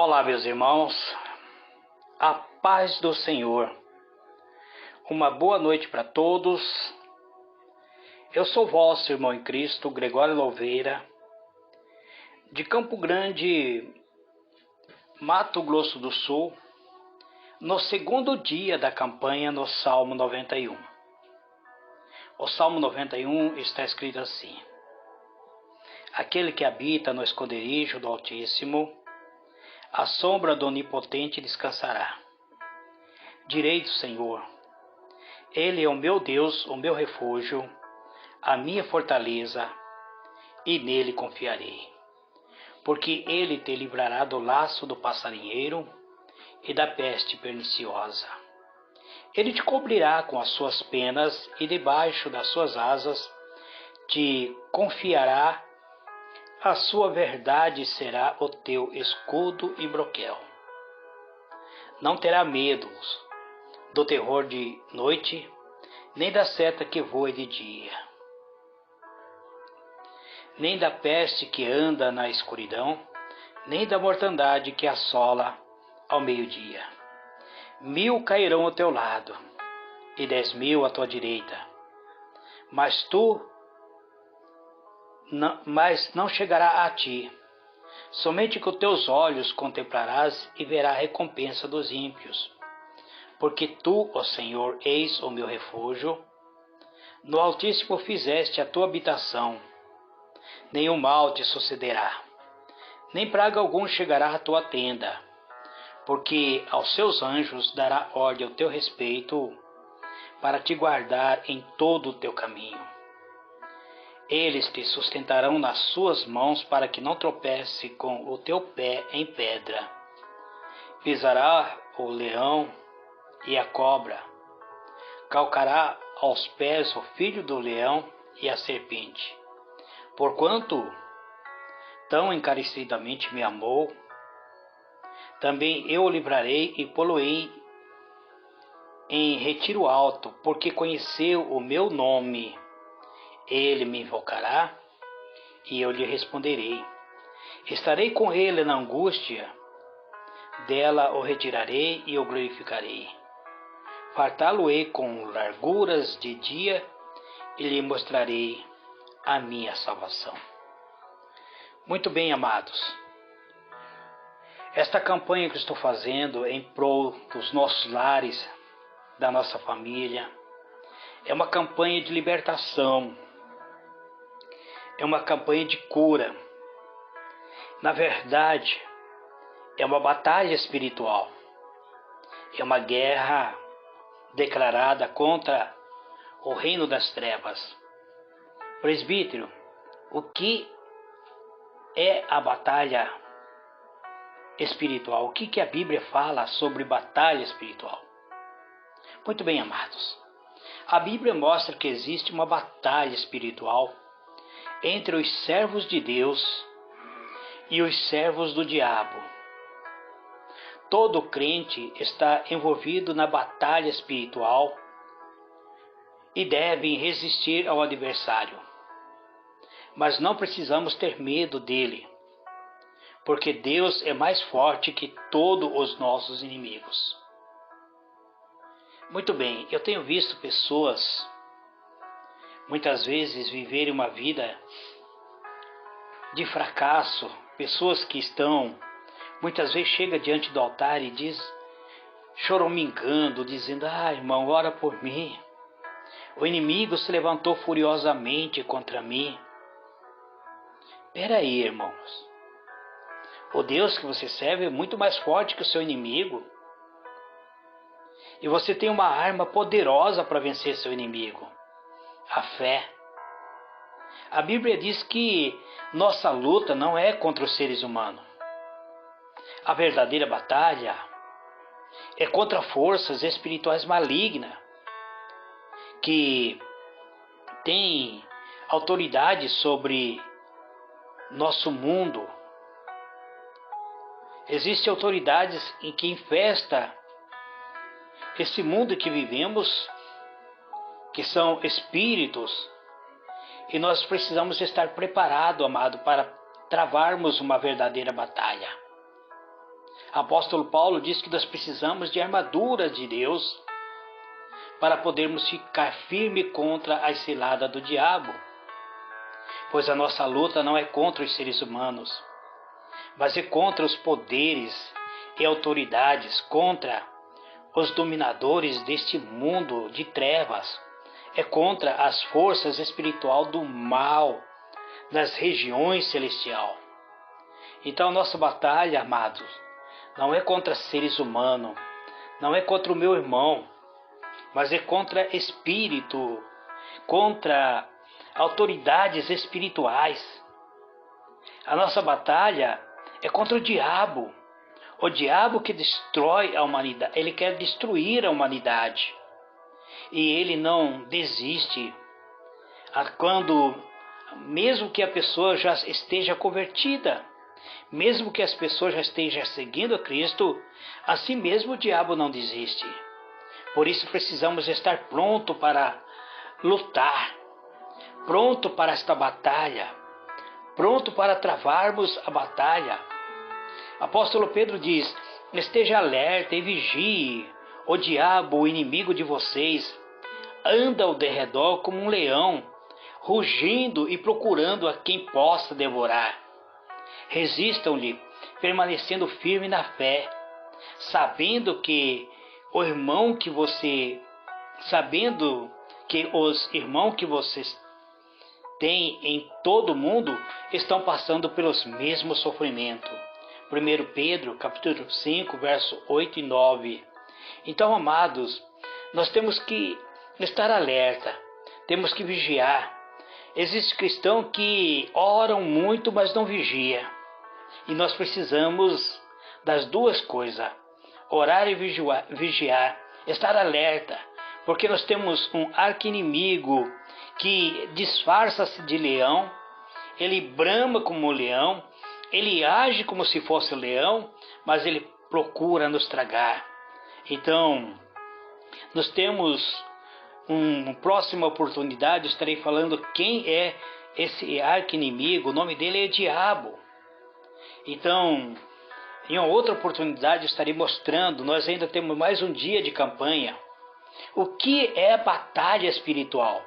Olá, meus irmãos, a paz do Senhor. Uma boa noite para todos. Eu sou vosso irmão em Cristo, Gregório Louveira, de Campo Grande, Mato Grosso do Sul, no segundo dia da campanha no Salmo 91. O Salmo 91 está escrito assim: Aquele que habita no esconderijo do Altíssimo, à sombra do Onipotente descansará. Direi do Senhor: Ele é o meu Deus, o meu refúgio, a minha fortaleza, e nele confiarei. Porque ele te livrará do laço do passarinheiro e da peste perniciosa. Ele te cobrirá com as suas penas e debaixo das suas asas te confiará. A sua verdade será o teu escudo e broquel. Não terá medo do terror de noite, nem da seta que voe de dia, nem da peste que anda na escuridão, nem da mortandade que assola ao meio-dia. 1000 cairão ao teu lado, e 10.000 à tua direita, mas não chegará a ti. Somente com teus olhos contemplarás e verás a recompensa dos ímpios. Porque tu, ó Senhor, eis o meu refúgio, no Altíssimo fizeste a tua habitação. Nenhum mal te sucederá, nem praga algum chegará à tua tenda, porque aos seus anjos dará ordem ao teu respeito, para te guardar em todo o teu caminho. Eles te sustentarão nas suas mãos, para que não tropece com o teu pé em pedra. Pisará o leão e a cobra, calcará aos pés o filho do leão e a serpente. Porquanto tão encarecidamente me amou, também eu o livrarei e pô-lo-ei em retiro alto, porque conheceu o meu nome. Ele me invocará e eu lhe responderei. Estarei com ele na angústia, dela o retirarei e o glorificarei. Fartá-lo-ei com larguras de dia e lhe mostrarei a minha salvação. Muito bem, amados. Esta campanha que estou fazendo em prol dos nossos lares, da nossa família, é uma campanha de libertação. É uma campanha de cura. Na verdade, é uma batalha espiritual. É uma guerra declarada contra o reino das trevas. Presbítero, o que é a batalha espiritual? O que a Bíblia fala sobre batalha espiritual? Muito bem, amados. A Bíblia mostra que existe uma batalha espiritual entre os servos de Deus e os servos do diabo. Todo crente está envolvido na batalha espiritual e deve resistir ao adversário. Mas não precisamos ter medo dele, porque Deus é mais forte que todos os nossos inimigos. Muito bem, eu tenho visto pessoas muitas vezes viverem uma vida de fracasso, pessoas que estão, muitas vezes chega diante do altar e diz, choramingando, dizendo, irmão, ora por mim. O inimigo se levantou furiosamente contra mim. Peraí, irmãos. O Deus que você serve é muito mais forte que o seu inimigo. E você tem uma arma poderosa para vencer seu inimigo. A fé. A Bíblia diz que nossa luta não é contra os seres humanos. A verdadeira batalha é contra forças espirituais malignas que têm autoridade sobre nosso mundo. Existem autoridades em que infesta esse mundo que vivemos, que são espíritos, e nós precisamos estar preparados, amado, para travarmos uma verdadeira batalha. Apóstolo Paulo diz que nós precisamos de armadura de Deus para podermos ficar firme contra a cilada do diabo, pois a nossa luta não é contra os seres humanos, mas é contra os poderes e autoridades, contra os dominadores deste mundo de trevas, é contra as forças espirituais do mal nas regiões celestiais. Então nossa batalha, amados, não é contra seres humanos, não é contra o meu irmão, mas é contra espírito, contra autoridades espirituais. A nossa batalha é contra o diabo que destrói a humanidade. Ele quer destruir a humanidade e ele não desiste quando, mesmo que a pessoa já esteja convertida, mesmo que as pessoas já estejam seguindo a Cristo, assim mesmo o diabo não desiste. Por isso precisamos estar pronto para lutar, pronto para esta batalha, pronto para travarmos a batalha. Apóstolo Pedro diz: esteja alerta e vigie. O diabo, o inimigo de vocês, anda ao derredor como um leão, rugindo e procurando a quem possa devorar. Resistam-lhe, permanecendo firme na fé, sabendo que os irmãos que vocês têm em todo o mundo estão passando pelos mesmos sofrimentos. 1 Pedro, capítulo 5, verso 8 e 9. Então, amados, nós temos que estar alerta, temos que vigiar. Existem cristãos que oram muito, mas não vigiam. E nós precisamos das duas coisas, orar e vigiar, estar alerta, porque nós temos um arqui-inimigo que disfarça-se de leão, ele brama como um leão, ele age como se fosse leão, mas ele procura nos tragar. Então, nós temos uma próxima oportunidade, estarei falando quem é esse arqui-inimigo. O nome dele é diabo. Então, em uma outra oportunidade estarei mostrando, nós ainda temos mais um dia de campanha. O que é a batalha espiritual?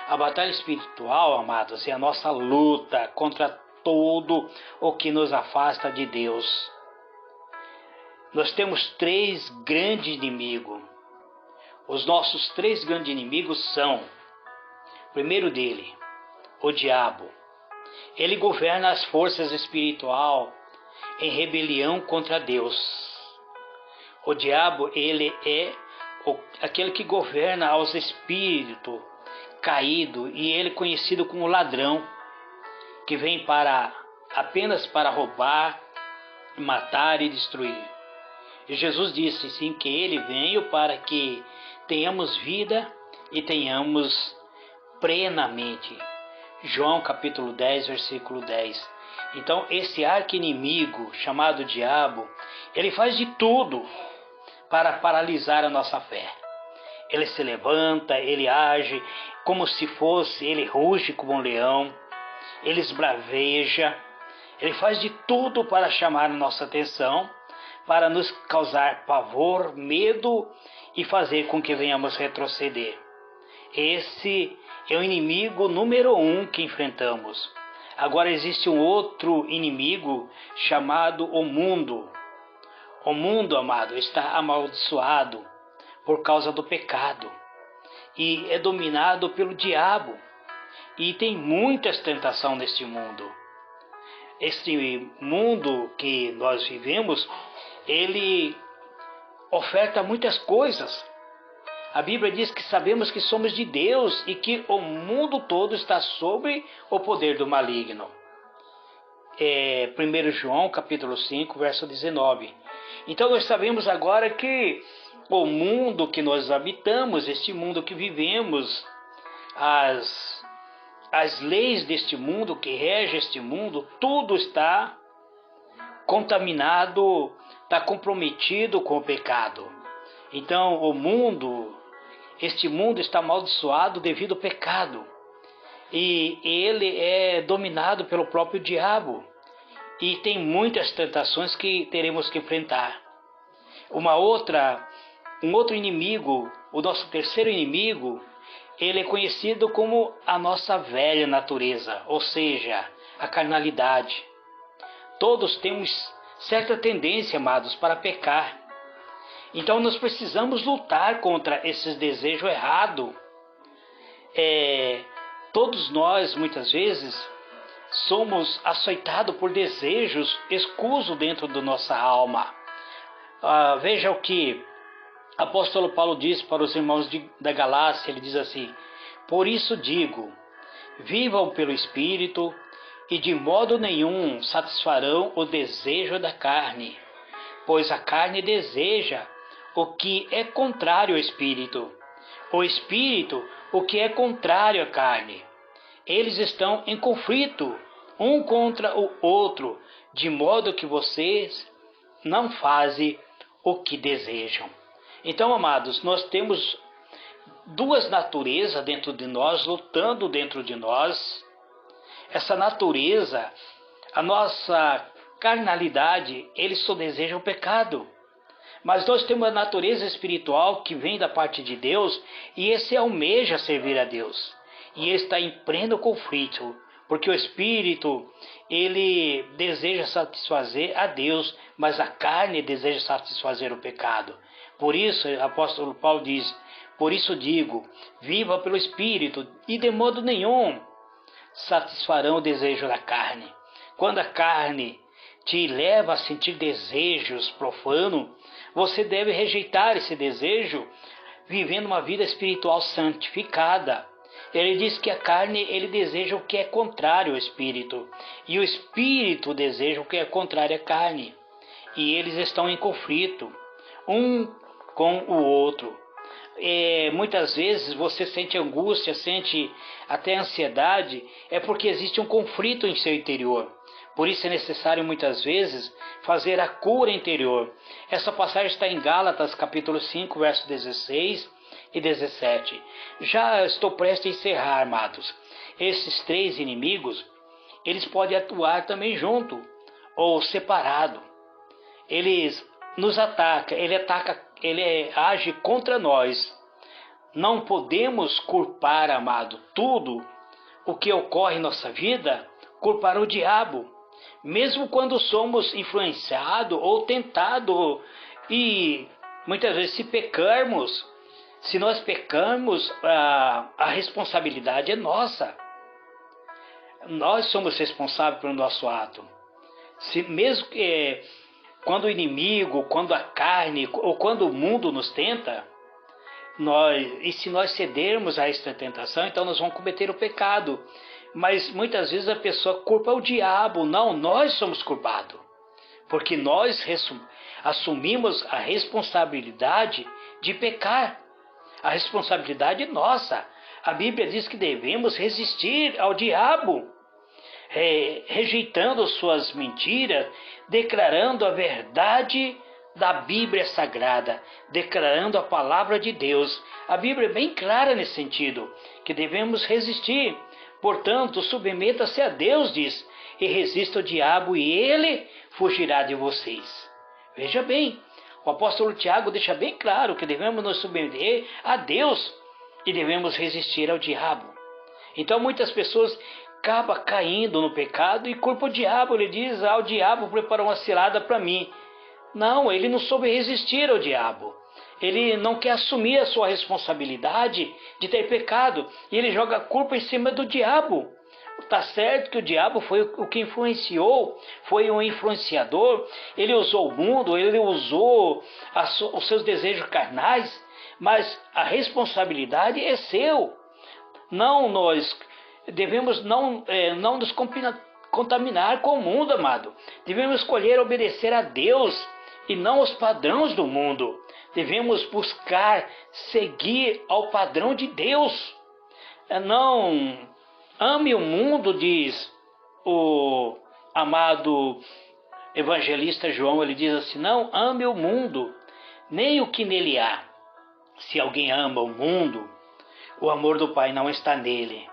A batalha espiritual, amados, é a nossa luta contra tudo o que nos afasta de Deus. Nós temos três grandes inimigos. Os nossos três grandes inimigos são: primeiro dele, o diabo. Ele governa as forças espirituais em rebelião contra Deus. O diabo, ele é aquele que governa aos espíritos caídos, e ele é conhecido como ladrão, que vem apenas para roubar, matar e destruir. E Jesus disse sim que ele veio para que tenhamos vida e tenhamos plenamente. João capítulo 10, versículo 10. Então esse arqui-inimigo chamado diabo, ele faz de tudo para paralisar a nossa fé. Ele se levanta, ele age como se fosse, ele ruge como um leão, ele esbraveja, ele faz de tudo para chamar a nossa atenção, para nos causar pavor, medo e fazer com que venhamos retroceder. Esse é o inimigo número 1 que enfrentamos. Agora existe um outro inimigo chamado o mundo. O mundo, amado, está amaldiçoado por causa do pecado e é dominado pelo diabo. E tem muitas tentações neste mundo. Este mundo que nós vivemos, ele oferta muitas coisas. A Bíblia diz que sabemos que somos de Deus e que o mundo todo está sob o poder do maligno. 1 João capítulo 5, verso 19. Então nós sabemos agora que o mundo que nós habitamos, este mundo que vivemos, as leis deste mundo, que rege este mundo, tudo está contaminado, está comprometido com o pecado. Então este mundo está amaldiçoado devido ao pecado. E ele é dominado pelo próprio diabo. e tem muitas tentações que teremos que enfrentar. Um outro inimigo, o nosso terceiro inimigo, ele é conhecido como a nossa velha natureza, ou seja, a carnalidade. Todos temos certa tendência, amados, para pecar. Então nós precisamos lutar contra esses desejos errados. Todos nós, muitas vezes, somos açoitados por desejos escusos dentro da nossa alma. Veja o que o apóstolo Paulo diz para os irmãos da Galácia. Ele diz assim: por isso digo, vivam pelo Espírito, e de modo nenhum satisfarão o desejo da carne, pois a carne deseja o que é contrário ao Espírito, o Espírito o que é contrário à carne. Eles estão em conflito um contra o outro, de modo que vocês não fazem o que desejam. Então, amados, nós temos duas naturezas dentro de nós, lutando dentro de nós. Essa natureza, a nossa carnalidade, eles só desejam o pecado. Mas nós temos a natureza espiritual que vem da parte de Deus, e esse almeja servir a Deus. E está em pleno conflito, porque o Espírito, ele deseja satisfazer a Deus, mas a carne deseja satisfazer o pecado. Por isso, o apóstolo Paulo diz: por isso digo, viva pelo Espírito, e de modo nenhum satisfarão o desejo da carne. Quando a carne te leva a sentir desejos profanos, você deve rejeitar esse desejo, vivendo uma vida espiritual santificada. Ele diz que a carne, ele deseja o que é contrário ao Espírito, e o Espírito deseja o que é contrário à carne. E eles estão em conflito, um com o outro. Muitas vezes você sente angústia, sente até ansiedade, é porque existe um conflito em seu interior. Por isso é necessário muitas vezes fazer a cura interior. Essa passagem está em Gálatas capítulo 5, versos 16 e 17. Já estou prestes a encerrar, amados. Esses três inimigos, eles podem atuar também junto ou separado. Eles nos atacam, ele age contra nós. Não podemos culpar, amado, tudo o que ocorre em nossa vida, culpar o diabo. Mesmo quando somos influenciados ou tentados, e muitas vezes se nós pecarmos, a responsabilidade é nossa. Nós somos responsáveis pelo nosso ato. Mesmo que quando o inimigo, quando a carne ou quando o mundo nos tenta, se nós cedermos a esta tentação, então nós vamos cometer o pecado. Mas muitas vezes a pessoa culpa o diabo. Não, nós somos culpados, porque nós assumimos a responsabilidade de pecar. A responsabilidade é nossa. A Bíblia diz que devemos resistir ao diabo, rejeitando suas mentiras, declarando a verdade da Bíblia Sagrada, declarando a palavra de Deus. A Bíblia é bem clara nesse sentido, que devemos resistir. Portanto, submeta-se a Deus, diz, e resista ao diabo, e ele fugirá de vocês. Veja bem, o apóstolo Tiago deixa bem claro que devemos nos submeter a Deus e devemos resistir ao diabo. Então muitas pessoas acabam caindo no pecado e culpam o diabo. Ele diz: o diabo preparou uma cilada para mim. Não, ele não soube resistir ao diabo. Ele não quer assumir a sua responsabilidade de ter pecado, e ele joga a culpa em cima do diabo. Está certo que o diabo foi o que influenciou, foi um influenciador, ele usou o mundo, ele usou os seus desejos carnais, mas a responsabilidade é seu. Não, nós devemos não nos contaminar com o mundo, amado. Devemos escolher obedecer a Deus e não aos padrões do mundo. Devemos buscar seguir ao padrão de Deus. Não ame o mundo, diz o amado evangelista João. Ele diz assim: não ame o mundo, nem o que nele há. Se alguém ama o mundo, o amor do Pai não está nele.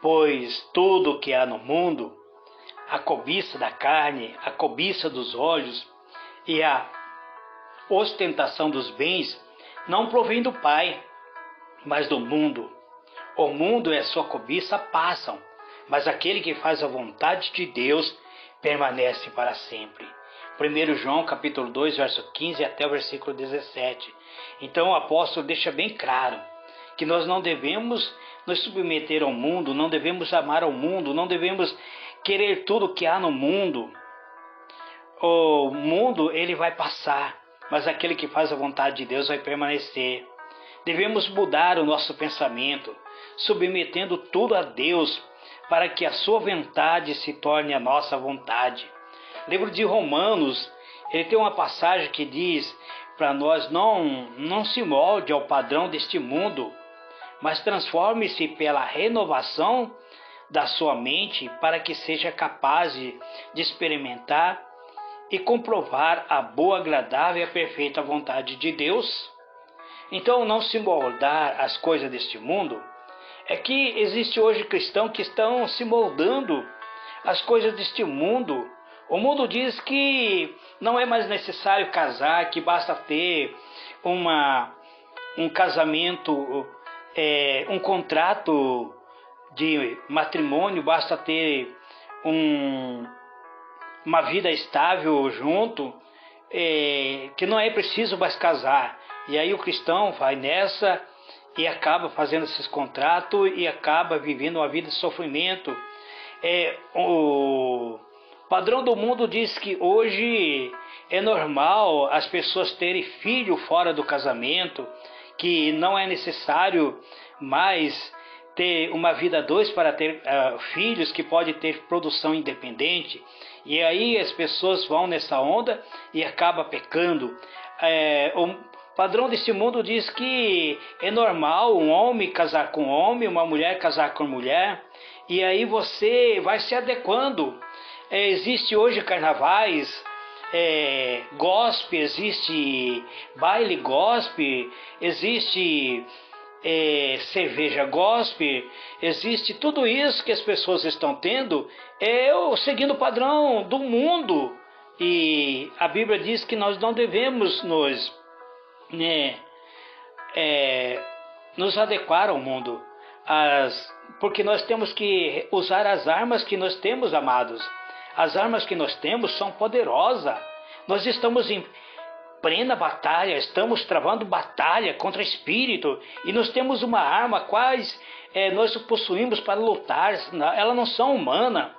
Pois tudo o que há no mundo, a cobiça da carne, a cobiça dos olhos e a ostentação dos bens não provém do Pai, mas do mundo. O mundo e a sua cobiça passam, mas aquele que faz a vontade de Deus permanece para sempre. 1 João capítulo 2, verso 15 até o versículo 17. Então o apóstolo deixa bem claro que nós não devemos nos submeter ao mundo, não devemos amar ao mundo, não devemos querer tudo que há no mundo. O mundo ele vai passar, mas aquele que faz a vontade de Deus vai permanecer. Devemos mudar o nosso pensamento, submetendo tudo a Deus, para que a sua vontade se torne a nossa vontade. O livro de Romanos, ele tem uma passagem que diz para nós: não se molde ao padrão deste mundo, mas transforme-se pela renovação da sua mente, para que seja capaz de experimentar e comprovar a boa, agradável e a perfeita vontade de Deus. Então, não se moldar às coisas deste mundo, é que existe hoje cristãos que estão se moldando às coisas deste mundo. O mundo diz que não é mais necessário casar, que basta ter um casamento, um contrato de matrimônio, basta ter uma vida estável junto, que não é preciso mais casar. E aí o cristão vai nessa e acaba fazendo esses contratos e acaba vivendo uma vida de sofrimento. O padrão do mundo diz que hoje é normal as pessoas terem filho fora do casamento, que não é necessário mais ter uma vida a dois para ter filhos, que pode ter produção independente. E aí as pessoas vão nessa onda e acabam pecando. O padrão desse mundo diz que é normal um homem casar com homem, uma mulher casar com mulher, e aí você vai se adequando. Existe hoje carnavais, gospel, existe baile gospel, existe cerveja gospel, existe tudo isso que as pessoas estão tendo, seguindo o padrão do mundo. E a Bíblia diz que nós não devemos nos adequar ao mundo, porque nós temos que usar as armas que nós temos, amados. As armas que nós temos são poderosas. Nós estamos em plena batalha, estamos travando batalha contra o espírito, e nós temos uma arma quais nós possuímos para lutar. Elas não são humanas,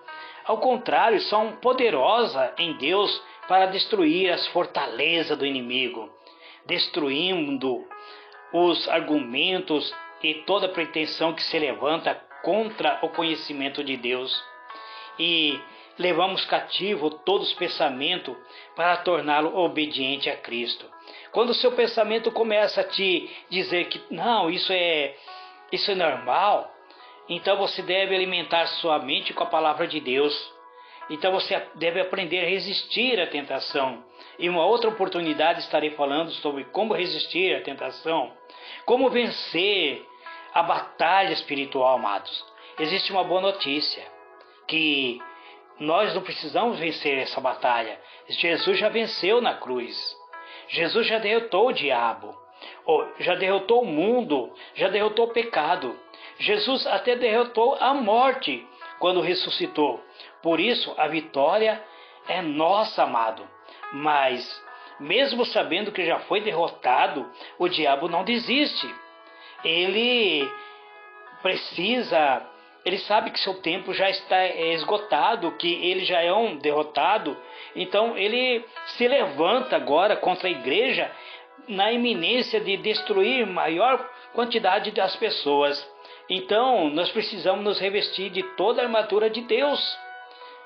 ao contrário, são poderosas em Deus para destruir as fortalezas do inimigo, destruindo os argumentos e toda pretensão que se levanta contra o conhecimento de Deus. E levamos cativo todos os pensamentos para torná-lo obediente a Cristo. Quando o seu pensamento começa a te dizer que não, isso é normal, então você deve alimentar sua mente com a palavra de Deus. Então você deve aprender a resistir à tentação. Em uma outra oportunidade estarei falando sobre como resistir à tentação, como vencer a batalha espiritual, amados. Existe uma boa notícia, que nós não precisamos vencer essa batalha. Jesus já venceu na cruz. Jesus já derrotou o diabo, já derrotou o mundo, já derrotou o pecado. Jesus até derrotou a morte quando ressuscitou. Por isso, a vitória é nossa, amado. Mas, mesmo sabendo que já foi derrotado, o diabo não desiste. Ele sabe que seu tempo já está esgotado, que ele já é um derrotado. Então, ele se levanta agora contra a igreja na iminência de destruir maior quantidade das pessoas. Então, nós precisamos nos revestir de toda a armadura de Deus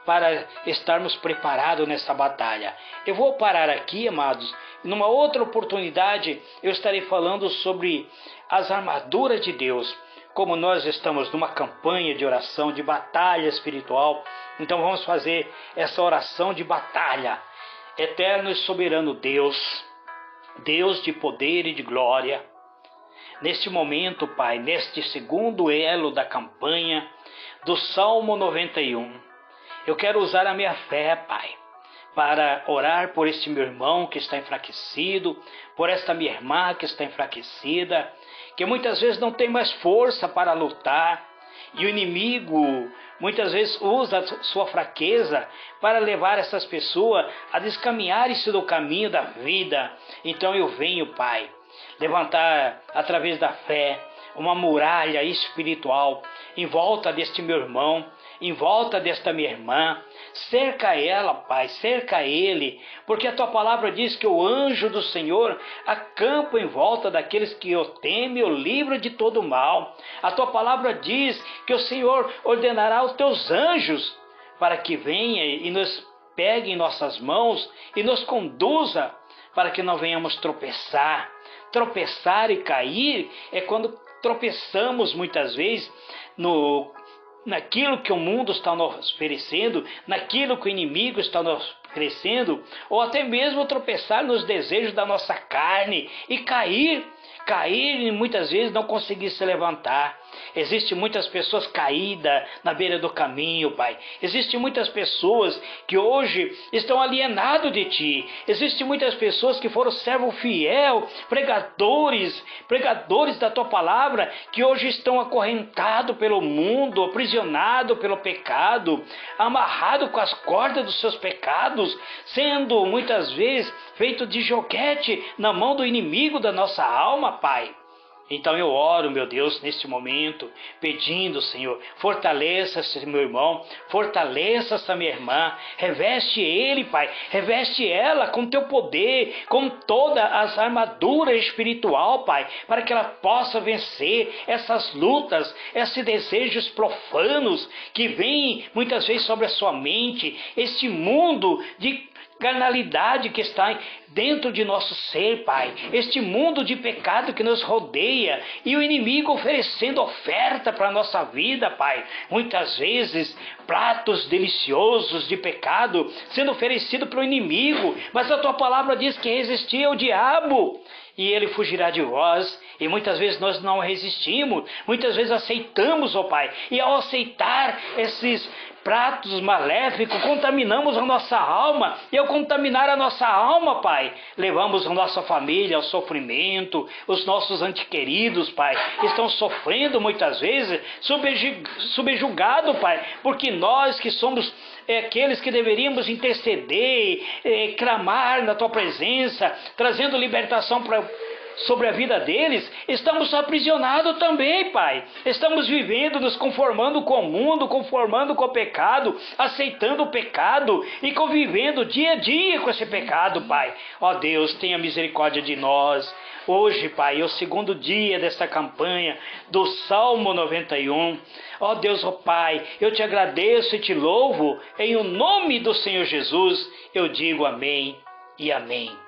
para estarmos preparados nessa batalha. Eu vou parar aqui, amados. Numa outra oportunidade, eu estarei falando sobre as armaduras de Deus. Como nós estamos numa campanha de oração, de batalha espiritual, então vamos fazer essa oração de batalha. Eterno e soberano Deus, Deus de poder e de glória, neste momento, Pai, neste segundo elo da campanha do Salmo 91, Eu quero usar a minha fé, Pai, para orar por este meu irmão que está enfraquecido, por esta minha irmã que está enfraquecida, que muitas vezes não tem mais força para lutar, e o inimigo muitas vezes usa a sua fraqueza para levar essas pessoas a descaminharem-se do caminho da vida. Então eu venho, Pai, levantar através da fé uma muralha espiritual em volta deste meu irmão, em volta desta minha irmã. Cerca ela, Pai, cerca ele, porque a tua palavra diz que o anjo do Senhor acampa em volta daqueles que o temem, o livra de todo mal. A tua palavra diz que o Senhor ordenará os teus anjos para que venha e nos pegue em nossas mãos e nos conduza para que não venhamos tropeçar. Tropeçar e cair é quando tropeçamos muitas vezes naquilo que o mundo está nos oferecendo, naquilo que o inimigo está nos oferecendo, ou até mesmo tropeçar nos desejos da nossa carne e cair e muitas vezes não conseguir se levantar. Existem muitas pessoas caídas na beira do caminho, Pai. Existem muitas pessoas que hoje estão alienadas de Ti. Existem muitas pessoas que foram servo fiel, pregadores da Tua palavra, que hoje estão acorrentados pelo mundo, aprisionados pelo pecado, amarrados com as cordas dos seus pecados, sendo muitas vezes feito de joguete na mão do inimigo da nossa alma, Pai. Então eu oro, meu Deus, neste momento, pedindo, Senhor, fortaleça esse meu irmão, fortaleça essa minha irmã, reveste ele, Pai, reveste ela com teu poder, com todas as armaduras espiritual, Pai, para que ela possa vencer essas lutas, esses desejos profanos que vêm muitas vezes sobre a sua mente, este mundo de carnalidade que está dentro de nosso ser, Pai, este mundo de pecado que nos rodeia e o inimigo oferecendo oferta para a nossa vida, Pai, muitas vezes pratos deliciosos de pecado sendo oferecido para o inimigo, mas a tua palavra diz que resistir ao diabo e ele fugirá de vós. E muitas vezes nós não resistimos, muitas vezes aceitamos, ó Pai, e ao aceitar esses pratos maléficos, contaminamos a nossa alma, e ao contaminar a nossa alma, Pai, levamos a nossa família ao sofrimento, os nossos entes queridos, Pai, estão sofrendo muitas vezes, subjugados, Pai, porque nós que somos aqueles que deveríamos interceder, clamar na Tua presença, trazendo libertação sobre a vida deles, estamos aprisionados também, Pai. Estamos vivendo, nos conformando com o mundo, conformando com o pecado, aceitando o pecado e convivendo dia a dia com esse pecado, Pai. Ó Deus, tenha misericórdia de nós. Hoje, Pai, é o segundo dia desta campanha do Salmo 91. Ó Deus, ó Pai, eu te agradeço e te louvo. Em o nome do Senhor Jesus, eu digo amém e amém.